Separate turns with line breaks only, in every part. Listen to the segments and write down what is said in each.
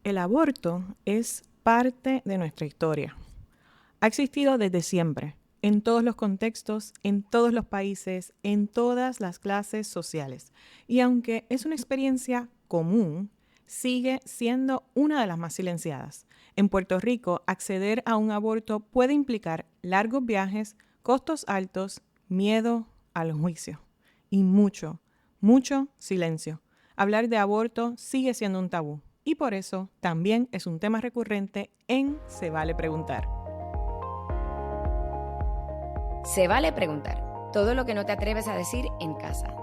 El aborto es parte de nuestra historia. Ha existido desde siempre, en todos los contextos, en todos los países, en todas las clases sociales. Y aunque es una experiencia común, sigue siendo una de las más silenciadas. En Puerto Rico, acceder a un aborto puede implicar largos viajes, costos altos, miedo al juicio y mucho silencio. Hablar de aborto sigue siendo un tabú y por eso también es un tema recurrente en Se Vale Preguntar.
Se vale preguntar todo lo que no te atreves a decir en casa.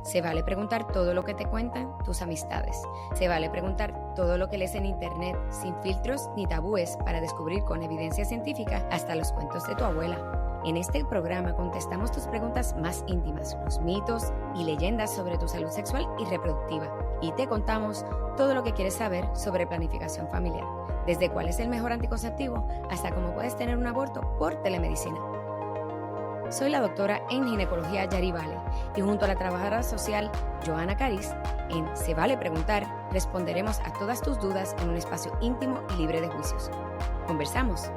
Se vale preguntar todo lo que te cuentan tus amistades. Se vale preguntar todo lo que lees en internet sin filtros ni tabúes para descubrir con evidencia científica hasta los cuentos de tu abuela. En este programa contestamos tus preguntas más íntimas, los mitos y leyendas sobre tu salud sexual y reproductiva. Y te contamos todo lo que quieres saber sobre planificación familiar, desde cuál es el mejor anticonceptivo hasta cómo puedes tener un aborto por telemedicina. Soy la doctora en ginecología Yari Vale y junto a la trabajadora social Joana Cariz, en Se Vale Preguntar, responderemos a todas tus dudas en un espacio íntimo y libre de juicios. Conversamos.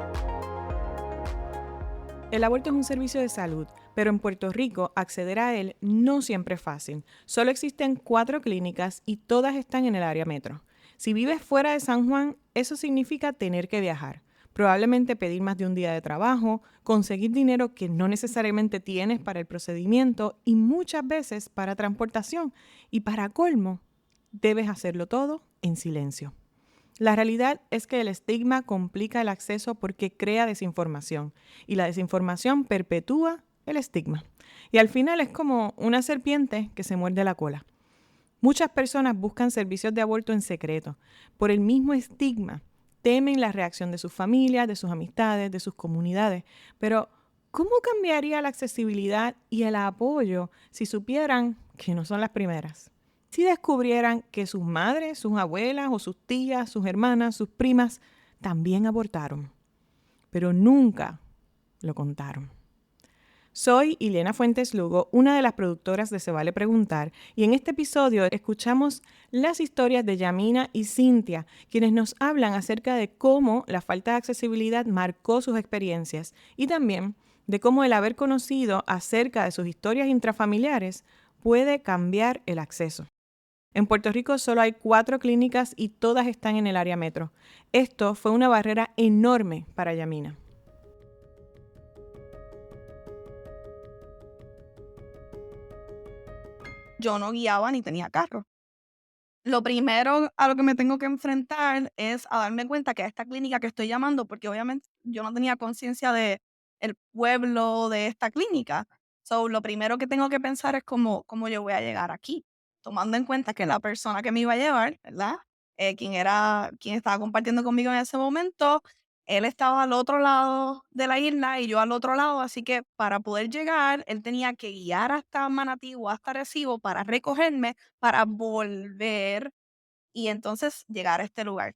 El aborto es un servicio de salud, pero en Puerto Rico acceder a él no siempre es fácil. Solo existen 4 clínicas y todas están en el área metro. Si vives fuera de San Juan, eso significa tener que viajar. Probablemente pedir más de un día de trabajo, conseguir dinero que no necesariamente tienes para el procedimiento y muchas veces para transportación. Y para colmo, debes hacerlo todo en silencio. La realidad es que el estigma complica el acceso porque crea desinformación y la desinformación perpetúa el estigma. Y al final es como una serpiente que se muerde la cola. Muchas personas buscan servicios de aborto en secreto por el mismo estigma. Temen la reacción de sus familias, de sus amistades, de sus comunidades. Pero, ¿cómo cambiaría la accesibilidad y el apoyo si supieran que no son las primeras? Si descubrieran que sus madres, sus abuelas o sus tías, sus hermanas, sus primas también abortaron, pero nunca lo contaron. Soy Ileana Fuentes Lugo, una de las productoras de Se Vale Preguntar, y en este episodio escuchamos las historias de Yamina y Cintia, quienes nos hablan acerca de cómo la falta de accesibilidad marcó sus experiencias y también de cómo el haber conocido acerca de sus historias intrafamiliares puede cambiar el acceso. En Puerto Rico solo hay 4 clínicas y todas están en el área metro. Esto fue una barrera enorme para Yamina.
Yo no guiaba ni tenía carro. Lo primero a lo que me tengo que enfrentar es a darme cuenta que a esta clínica que estoy llamando, porque obviamente yo no tenía conciencia de el pueblo de esta clínica. So, lo primero que tengo que pensar es cómo yo voy a llegar aquí, tomando en cuenta que la persona que me iba a llevar, ¿verdad? Quien estaba compartiendo conmigo en ese momento, él estaba al otro lado de la isla y yo al otro lado, así que para poder llegar, él tenía que guiar hasta Manatí o hasta Arecibo para recogerme, para volver y entonces llegar a este lugar.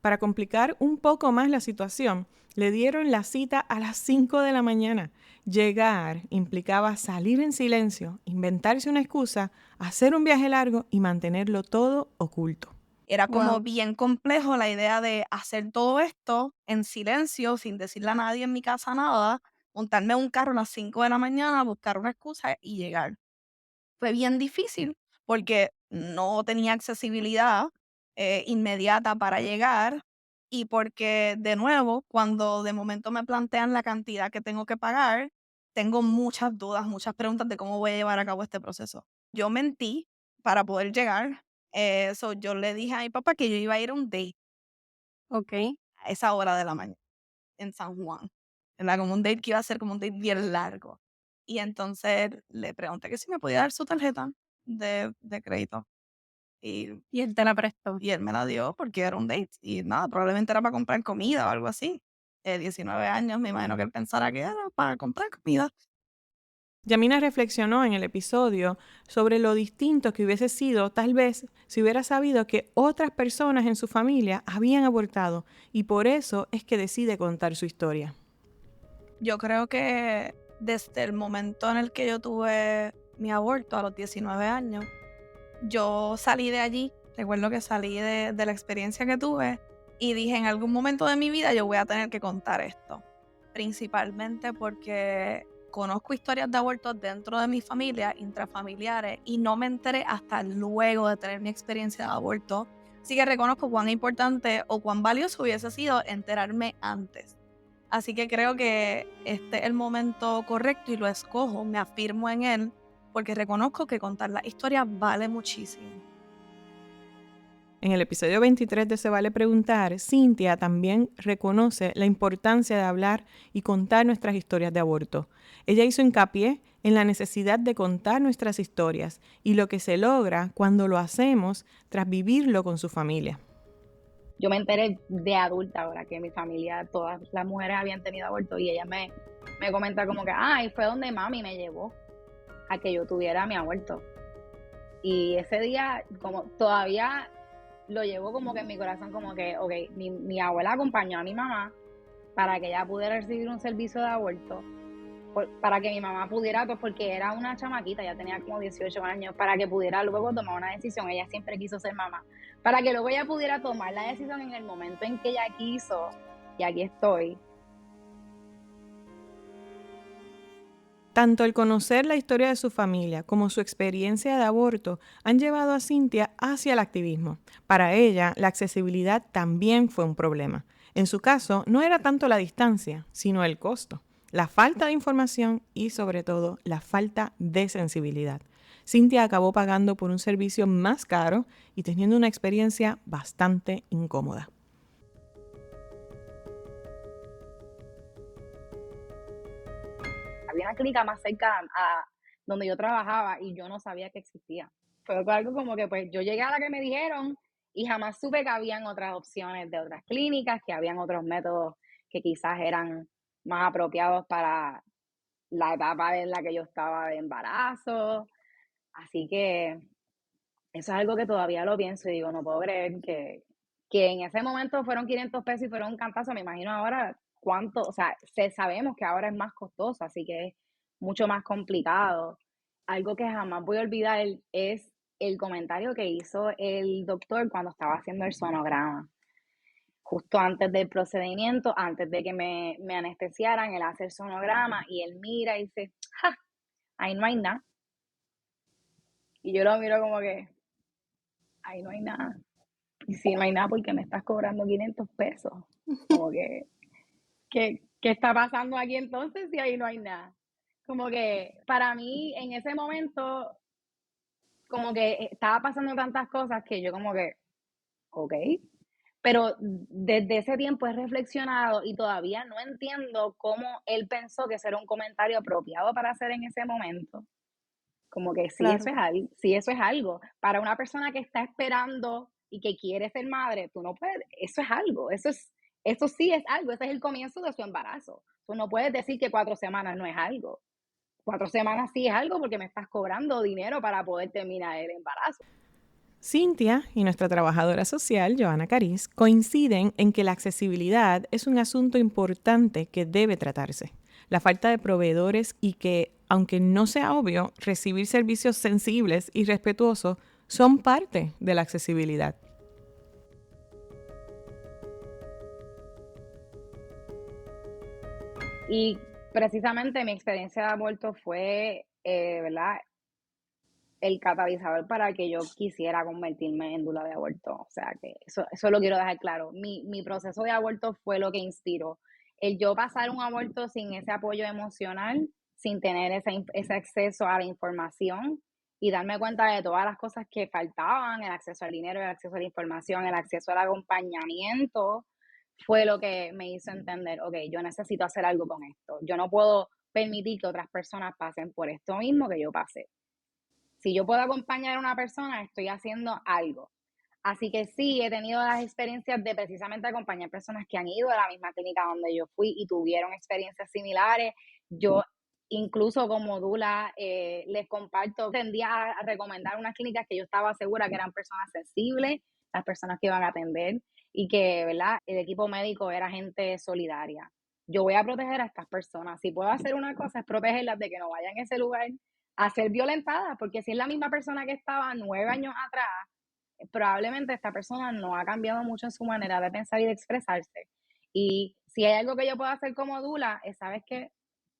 Para complicar un poco más la situación, le dieron la cita a las 5 de la mañana. Llegar implicaba salir en silencio, inventarse una excusa, hacer un viaje largo y mantenerlo todo oculto.
Era como
Wow.
bien complejo la idea de hacer todo esto en silencio, sin decirle a nadie en mi casa nada, montarme en un carro a las 5 de la mañana, buscar una excusa y llegar. Fue bien difícil porque no tenía accesibilidad inmediata para llegar y porque, de nuevo, cuando de momento me plantean la cantidad que tengo que pagar, tengo muchas dudas, muchas preguntas de cómo voy a llevar a cabo este proceso. Yo mentí para poder llegar. Yo le dije a mi papá que yo iba a ir a un date
Okey.
a esa hora de la mañana en San Juan. Era como un date que iba a ser como un date bien largo. Y entonces le pregunté que si me podía dar su tarjeta de crédito. Y,
Y él te la prestó.
y él me la dio porque era un date. Y nada, probablemente era para comprar comida o algo así. 19 años, me imagino que él pensara que era para comprar comida.
Yamina reflexionó en el episodio sobre lo distinto que hubiese sido tal vez si hubiera sabido que otras personas en su familia habían abortado y por eso es que decide contar su historia.
Yo creo que desde el momento en el que yo tuve mi aborto a los 19 años, yo salí de allí Recuerdo que salí de la experiencia que tuve y dije, en algún momento de mi vida yo voy a tener que contar esto. Principalmente porque conozco historias de abortos dentro de mi familia, intrafamiliares, y no me enteré hasta luego de tener mi experiencia de aborto. Así que reconozco cuán importante o cuán valioso hubiese sido enterarme antes. Así que creo que este es el momento correcto y lo escojo, me afirmo en él, porque reconozco que contar la historia vale muchísimo.
En el episodio 23 de Se Vale Preguntar, Cynthia también reconoce la importancia de hablar y contar nuestras historias de aborto. Ella hizo hincapié en la necesidad de contar nuestras historias y lo que se logra cuando lo hacemos tras vivirlo con su familia.
Yo me enteré de adulta ahora que mi familia, todas las mujeres habían tenido aborto y ella me comenta como que, y fue donde mami me llevó a que yo tuviera mi aborto. Y ese día, como todavía lo llevo como que en mi corazón, como que, ok, mi abuela acompañó a mi mamá para que ella pudiera recibir un servicio de aborto, para que mi mamá pudiera, pues porque era una chamaquita, ya tenía como 18 años, para que pudiera luego tomar una decisión. Ella siempre quiso ser mamá, para que luego ella pudiera tomar la decisión en el momento en que ella quiso, y aquí estoy.
Tanto el conocer la historia de su familia como su experiencia de aborto han llevado a Cynthia hacia el activismo. Para ella, la accesibilidad también fue un problema. En su caso, no era tanto la distancia, sino el costo, la falta de información y, sobre todo, la falta de sensibilidad. Cynthia acabó pagando por un servicio más caro y teniendo una experiencia bastante incómoda.
Había una clínica más cerca a donde yo trabajaba y yo no sabía que existía. Fue algo como que pues yo llegué a la que me dijeron y jamás supe que habían otras opciones de otras clínicas, que habían otros métodos que quizás eran más apropiados para la etapa en la que yo estaba de embarazo. Así que eso es algo que todavía lo pienso y digo, no puedo creer que en ese momento fueron 500 pesos y fueron un cantazo. Me imagino ahora cuánto, o sea, sabemos que ahora es más costoso, así que es mucho más complicado. Algo que jamás voy a olvidar es el comentario que hizo el doctor cuando estaba haciendo el sonograma. Justo antes del procedimiento, antes de que me anestesiaran, él hace el sonograma y él mira y dice, ¡ja! Ahí no hay nada. Y yo lo miro como que, ahí no hay nada. Y si no hay nada, ¿por qué me estás cobrando 500 pesos? Como que, ¿qué está pasando aquí entonces si ahí no hay nada? Como que para mí en ese momento, como que estaba pasando tantas cosas que yo como que, ok. Pero desde ese tiempo he reflexionado y todavía no entiendo cómo él pensó que ese era un comentario apropiado para hacer en ese momento. Como que sí,
Claro.
eso es algo. Para una persona que está esperando y que quiere ser madre, tú no puedes, eso es algo, eso sí es algo, ese es el comienzo de su embarazo. Tú no puedes decir que 4 semanas no es algo. 4 semanas sí es algo porque me estás cobrando dinero para poder terminar el embarazo.
Cynthia y nuestra trabajadora social, Joana Cariz, coinciden en que la accesibilidad es un asunto importante que debe tratarse. La falta de proveedores y que, aunque no sea obvio, recibir servicios sensibles y respetuosos son parte de la accesibilidad.
Y precisamente mi experiencia de aborto fue, ¿verdad? El catalizador para que yo quisiera convertirme en dula de aborto. O sea, que eso lo quiero dejar claro. Mi proceso de aborto fue lo que inspiró. El yo pasar un aborto sin ese apoyo emocional, sin tener ese acceso a la información y darme cuenta de todas las cosas que faltaban, el acceso al dinero, el acceso a la información, el acceso al acompañamiento, fue lo que me hizo entender, ok, yo necesito hacer algo con esto. Yo no puedo permitir que otras personas pasen por esto mismo que yo pasé. Si yo puedo acompañar a una persona, estoy haciendo algo. Así que sí, he tenido las experiencias de precisamente acompañar personas que han ido a la misma clínica donde yo fui y tuvieron experiencias similares. Yo, incluso como dula, les comparto, tendía a recomendar unas clínicas que yo estaba segura que eran personas sensibles, las personas que iban a atender y que, ¿verdad? El equipo médico era gente solidaria. Yo voy a proteger a estas personas. Si puedo hacer una cosa es protegerlas de que no vayan a ese lugar a ser violentadas, porque si es la misma persona que estaba 9 años atrás, probablemente esta persona no ha cambiado mucho en su manera de pensar y de expresarse. Y si hay algo que yo puedo hacer como dula, es, ¿sabes qué?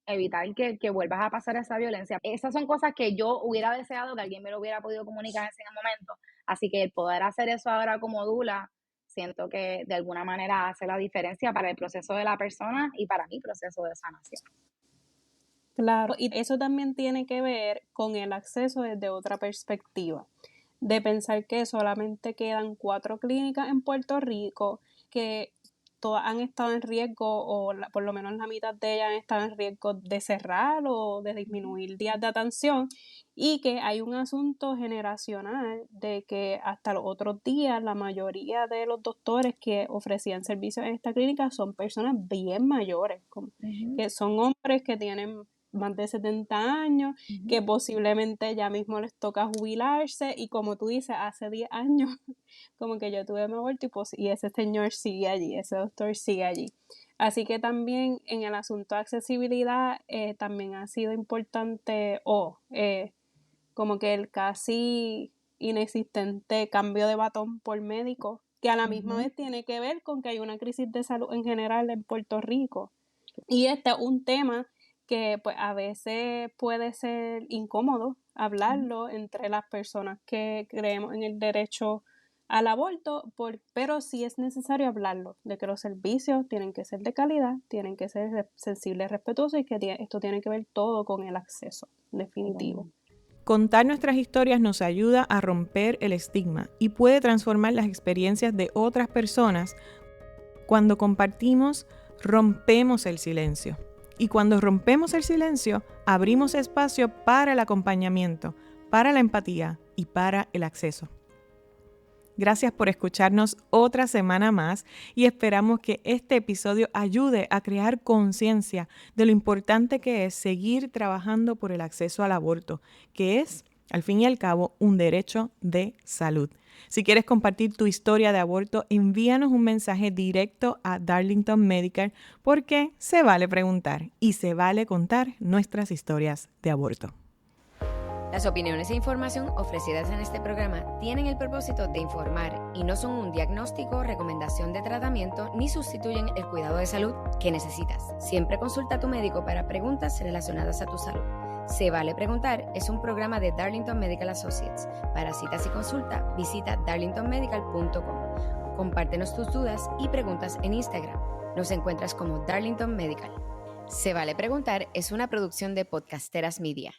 Evitar que vuelvas a pasar esa violencia. Esas son cosas que yo hubiera deseado que alguien me lo hubiera podido comunicar en ese momento. Así que el poder hacer eso ahora como dula, siento que de alguna manera hace la diferencia para el proceso de la persona y para mi proceso de sanación.
Claro, y eso también tiene que ver con el acceso desde otra perspectiva, de pensar que solamente quedan 4 clínicas en Puerto Rico, que todas han estado en riesgo, o por lo menos la mitad de ellas han estado en riesgo de cerrar o de disminuir días de atención, y que hay un asunto generacional de que hasta los otros días la mayoría de los doctores que ofrecían servicios en esta clínica son personas bien mayores, que son hombres que tienen más de 70 años, que posiblemente ya mismo les toca jubilarse, y como tú dices, hace 10 años como que yo tuve mi aborto y ese señor sigue allí, ese doctor sigue allí. Así que también en el asunto de accesibilidad también ha sido importante como que el casi inexistente cambio de batón por médico, que a la misma vez tiene que ver con que hay una crisis de salud en general en Puerto Rico. Y este es un tema que pues a veces puede ser incómodo hablarlo entre las personas que creemos en el derecho al aborto, pero sí es necesario hablarlo, de que los servicios tienen que ser de calidad, tienen que ser sensibles, respetuosos, y que esto tiene que ver todo con el acceso definitivo.
Contar nuestras historias nos ayuda a romper el estigma y puede transformar las experiencias de otras personas. Cuando compartimos, rompemos el silencio. Y cuando rompemos el silencio, abrimos espacio para el acompañamiento, para la empatía y para el acceso. Gracias por escucharnos otra semana más y esperamos que este episodio ayude a crear conciencia de lo importante que es seguir trabajando por el acceso al aborto, que es, al fin y al cabo, un derecho de salud. Si quieres compartir tu historia de aborto, envíanos un mensaje directo a Darlington Medical, porque se vale preguntar y se vale contar nuestras historias de aborto.
Las opiniones e información ofrecidas en este programa tienen el propósito de informar y no son un diagnóstico, recomendación de tratamiento ni sustituyen el cuidado de salud que necesitas. Siempre consulta a tu médico para preguntas relacionadas a tu salud. Se vale preguntar es un programa de Darlington Medical Associates. Para citas y consulta, visita darlingtonmedical.com. Compártenos tus dudas y preguntas en Instagram. Nos encuentras como Darlington Medical. Se vale preguntar es una producción de Podcasteras Media.